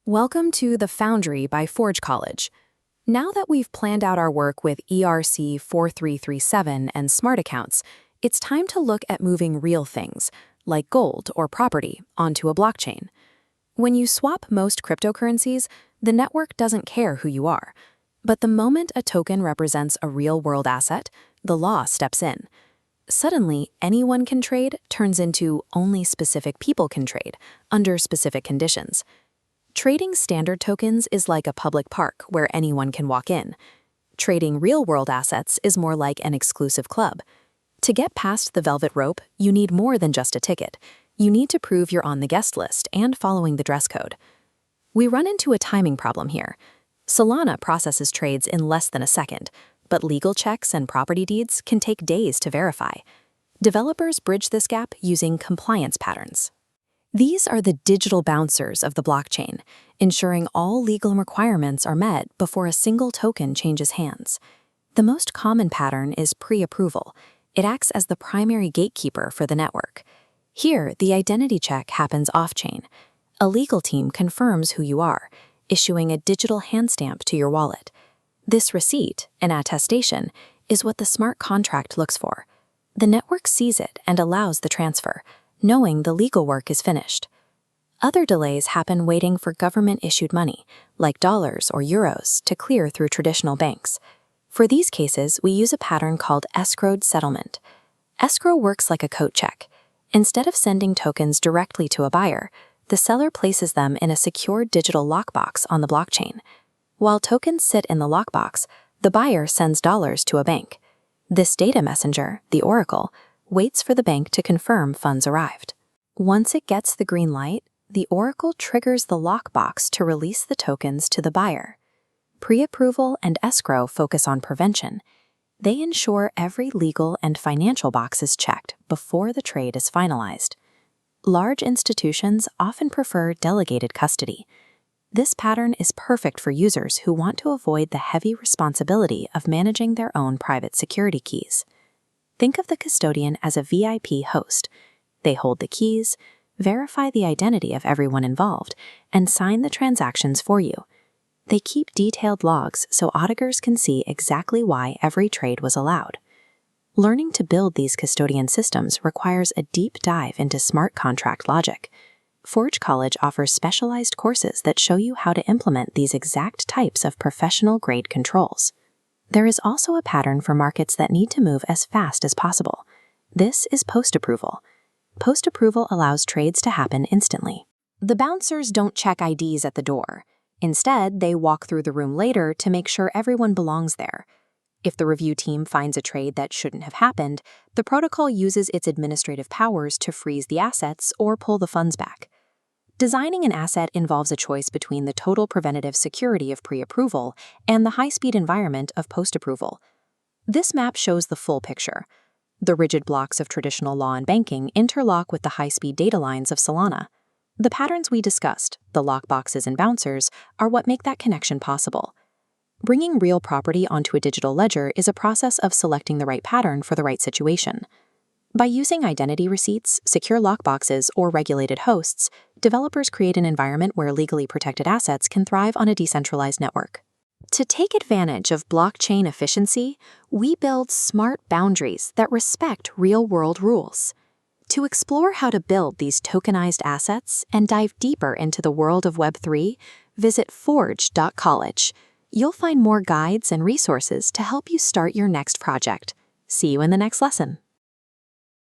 Welcome to The Foundry by Forge College. Now that we've planned out our work with ERC 4337 and smart accounts, it's time to look at moving real things, like gold or property, onto a blockchain. When you swap most cryptocurrencies, the network doesn't care who you are. But the moment a token represents a real-world asset, the law steps in. Suddenly, anyone can trade turns into only specific people can trade, under specific conditions. Trading standard tokens is like a public park where anyone can walk in. Trading real-world assets is more like an exclusive club. To get past the velvet rope, you need more than just a ticket. You need to prove you're on the guest list and following the dress code. We run into a timing problem here. Solana processes trades in less than a second, but legal checks and property deeds can take days to verify. Developers bridge this gap using compliance patterns. These are the digital bouncers of the blockchain, ensuring all legal requirements are met before a single token changes hands. The most common pattern is pre-approval. It acts as the primary gatekeeper for the network. Here, the identity check happens off-chain. A legal team confirms who you are, issuing a digital hand stamp to your wallet. This receipt, an attestation, is what the smart contract looks for. The network sees it and allows the transfer, knowing the legal work is finished. Other delays happen waiting for government-issued money, like dollars or euros, to clear through traditional banks. For these cases, we use a pattern called escrowed settlement. Escrow works like a coat check. Instead of sending tokens directly to a buyer, the seller places them in a secure digital lockbox on the blockchain. While tokens sit in the lockbox, the buyer sends dollars to a bank. This data messenger, the oracle, waits for the bank to confirm funds arrived. Once it gets the green light, the oracle triggers the lockbox to release the tokens to the buyer. Pre-approval and escrow focus on prevention. They ensure every legal and financial box is checked before the trade is finalized. Large institutions often prefer delegated custody. This pattern is perfect for users who want to avoid the heavy responsibility of managing their own private security keys. Think of the custodian as a VIP host. They hold the keys, verify the identity of everyone involved, and sign the transactions for you. They keep detailed logs so auditors can see exactly why every trade was allowed. Learning to build these custodian systems requires a deep dive into smart contract logic. Forge College offers specialized courses that show you how to implement these exact types of professional-grade controls. There is also a pattern for markets that need to move as fast as possible. This is post-approval. Post-approval allows trades to happen instantly. The bouncers don't check IDs at the door. Instead, they walk through the room later to make sure everyone belongs there. If the review team finds a trade that shouldn't have happened, the protocol uses its administrative powers to freeze the assets or pull the funds back. Designing an asset involves a choice between the total preventative security of pre-approval and the high-speed environment of post-approval. This map shows the full picture. The rigid blocks of traditional law and banking interlock with the high-speed data lines of Solana. The patterns we discussed, the lockboxes and bouncers, are what make that connection possible. Bringing real property onto a digital ledger is a process of selecting the right pattern for the right situation. By using identity receipts, secure lockboxes, or regulated hosts, developers create an environment where legally protected assets can thrive on a decentralized network. To take advantage of blockchain efficiency, we build smart boundaries that respect real-world rules. To explore how to build these tokenized assets and dive deeper into the world of Web3, visit forge.college. You'll find more guides and resources to help you start your next project. See you in the next lesson.